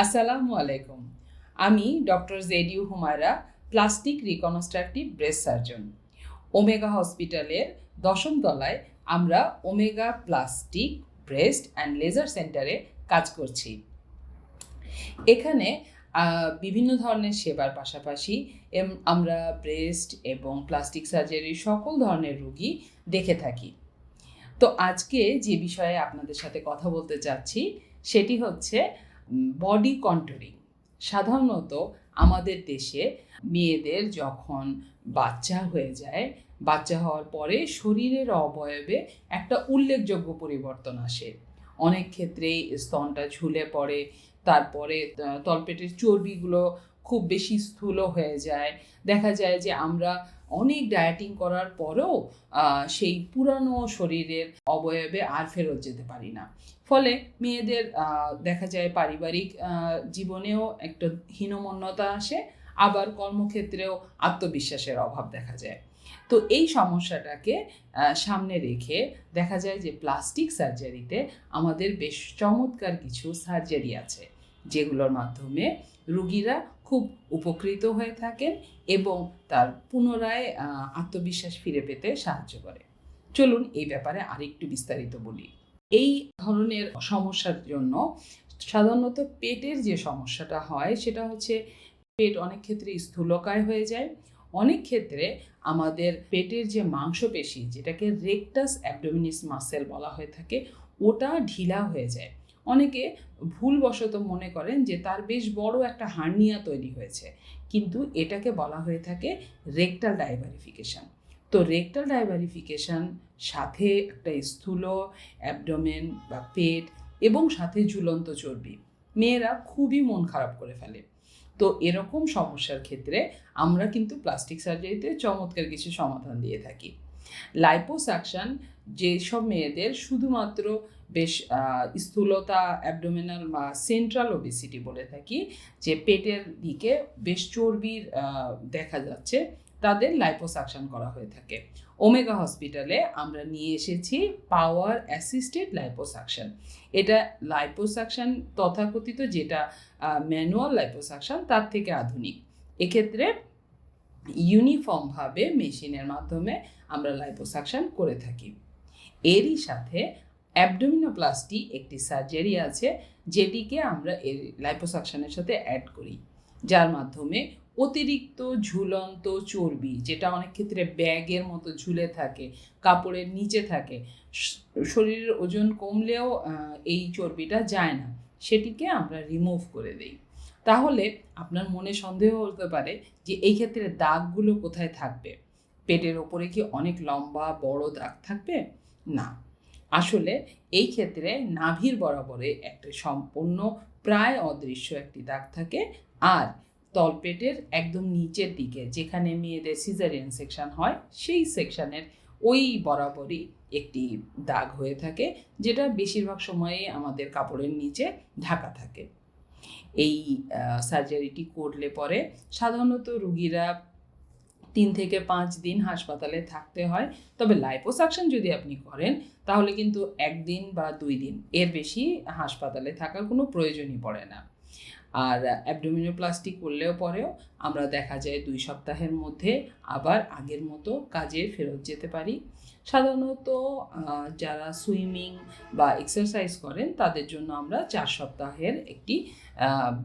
আসসালামু আলাইকুম। আমি ডক্টর জেডিউ Humaira, plastic reconstructive breast surgeon. Omega হসপিটালের ১০ম তলায় আমরা Omega plastic breast and laser সেন্টারে কাজ করছি। এখানে বিভিন্ন ধরনের সেবার পাশাপাশি আমরা ব্রেস্ট এবং প্লাস্টিক সার্জারির সকল ধরনের রোগী দেখে থাকি। তো আজকে যে বিষয়ে আপনাদের সাথে কথা বলতে চাচ্ছি সেটি হচ্ছে বডি কন্ট্যুরিং। সাধারণত আমাদের দেশে মেয়েদের যখন বাচ্চা হয়ে যায়, বাচ্চা হওয়ার পরে শরীরের অবয়বে একটা উল্লেখযোগ্য পরিবর্তন আসে। অনেক ক্ষেত্রেই স্তনটা ঝুলে পড়ে, তারপরে তলপেটের চর্বিগুলো খুব বেশি স্থূল হয়ে যায়। দেখা যায় যে আমরা অনেক ডায়েটিং করার পরেও সেই পুরানো শরীরের অবয়বে আর ফেরত যেতে পারি না। ফলে মেয়েদের দেখা যায় পারিবারিক জীবনেও একটা হীনমন্যতা আসে, আবার কর্মক্ষেত্রেও আত্মবিশ্বাসের অভাব দেখা যায়। তো এই সমস্যাটাকে সামনে রেখে দেখা যায় যে প্লাস্টিক সার্জারিতে আমাদের বেশ চমৎকার কিছু সার্জারি আছে, যেগুলোর মাধ্যমে রোগীরা খুব উপকৃত হয়ে থাকেন এবং তার পুনরায় আত্মবিশ্বাস ফিরে পেতে সাহায্য করে। চলুন এই ব্যাপারে আরেকটু বিস্তারিত বলি। এই ধরনের সমস্যার জন্য সাধারণত পেটের যে সমস্যাটা হয় সেটা হচ্ছে পেট অনেক ক্ষেত্রে স্থূলকায় হয়ে যায়। অনেক ক্ষেত্রে আমাদের পেটের যে মাংসপেশি, যেটাকে রেকটাস অ্যাবডোমিনিস মাসেল বলা হয়ে থাকে, ওটা ঢিলা হয়ে যায়। অনেকে ভুলবশত মনে করেন যে তার বেশ বড় একটা হার্নিয়া তৈরি হয়েছে, কিন্তু এটাকে বলা হয়ে থাকে রেকটাল ডাইভারিফিকেশন। তো রেকটাল ডাইভারিফিকেশন সাথে একটা স্থূল অ্যাবডোমেন বা পেট এবং সাথে ঝুলন্ত চর্বি, মেয়েরা খুবই মন খারাপ করে ফেলে। তো এরকম সমস্যার ক্ষেত্রে আমরা কিন্তু প্লাস্টিক সার্জারিতে চমৎকার কিছু সমাধান দিয়ে থাকি। লাইপোসাকশন যেসব মেয়েদের শুধুমাত্র বেশ স্থূলতা, অ্যাবডোমিনাল বা সেন্ট্রাল ওবেসিটি বলে থাকি, যে পেটের দিকে বেশ চর্বির দেখা যাচ্ছে, তাদের লাইপোসাকশন করা হয়ে থাকে। ওমেগা হসপিটালে আমরা নিয়ে এসেছি পাওয়ার অ্যাসিস্টেড লাইপোসাকশন। এটা লাইপোসাকশন তথাকথিত যেটা ম্যানুয়াল লাইপোসাকশন তার থেকে আধুনিক। এক্ষেত্রে ইউনিফর্মভাবে মেশিনের মাধ্যমে আমরা লাইপোসাকশন করে থাকি। এরই সাথে অ্যাবডোমিনোপ্লাস্টি একটি সার্জারি আছে, যেটিকে আমরা এর লাইপোসাকশনের সাথে অ্যাড করি, যার মাধ্যমে অতিরিক্ত ঝুলন্ত চর্বি, যেটা অনেক ক্ষেত্রে ব্যাগের মতো ঝুলে থাকে, কাপড়ের নিচে থাকে, শরীরের ওজন কমলেও এই চর্বিটা যায় না, সেটিকে আমরা রিমুভ করে দিই। তাহলে আপনার মনে সন্দেহ হতে পারে যে এই ক্ষেত্রে দাগগুলো কোথায় থাকবে, পেটের ওপরে কি অনেক লম্বা বড় দাগ থাকবে? না, আসলে এই ক্ষেত্রে নাভির বরাবরে একটা সম্পূর্ণ প্রায় অদৃশ্য একটি দাগ থাকে, আর তলপেটের একদম নিচের দিকে যেখানে মেয়েদের সিজারিয়ান সেকশন হয় সেই সেকশনের ওই বরাবরই একটি দাগ হয়ে থাকে, যেটা বেশিরভাগ সময়ে আমাদের কাপড়ের নিচে ঢাকা থাকে। এই সার্জারিটি করলে পরে সাধারণত রোগীরা 3 থেকে 5 দিন হাসপাতালে থাকতে হয়। তবে লাইপোসাকশন যদি আপনি করেন তাহলে কিন্তু 1 দিন বা 2 দিন, এর বেশি হাসপাতালে থাকার কোনো প্রয়োজনই পড়ে না। আর অ্যাবডোমিনোপ্লাস্টি করলেও পরেও আমরা দেখা যায় 2 সপ্তাহের মধ্যে আবার আগের মতো কাজে ফেরত যেতে পারি। সাধারণত যারা সুইমিং বা এক্সারসাইজ করেন তাদের জন্য আমরা 4 সপ্তাহের একটি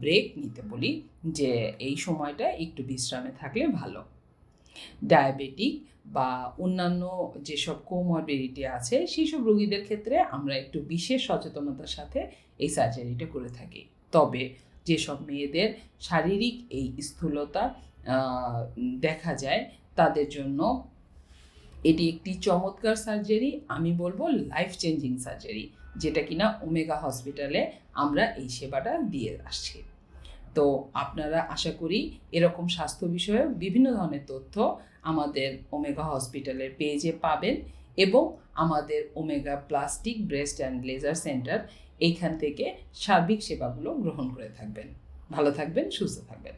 ব্রেক নিতে বলি, যে এই সময়টা একটু বিশ্রামে থাকলে ভালো। ডায়াবেটিক বা অন্যান্য যেসব কোমরবিডিটি আছে সেইসব রোগীদের ক্ষেত্রে আমরা একটু বিশেষ সচেতনতার সাথে এই সার্জারিটা করে থাকি। তবে যেসব মেয়েদের শারীরিক এই স্থূলতা দেখা যায় তাদের জন্য এটি একটি চমৎকার সার্জারি, আমি বলবো লাইফ চেঞ্জিং সার্জারি, যেটা কিনা ওমেগা হসপিটালে আমরা এই সেবাটা দিয়ে আসছি। তো আপনারা আশা করি এরকম স্বাস্থ্য বিষয়ে বিভিন্ন ধরনের তথ্য আমাদের ওমেগা হসপিটালের পেজে পাবেন এবং আমাদের Omega plastic breast and laser center এইখান থেকে সার্বিক সেবাগুলো গ্রহণ করে থাকবেন। ভালো থাকবেন, সুস্থ থাকবেন।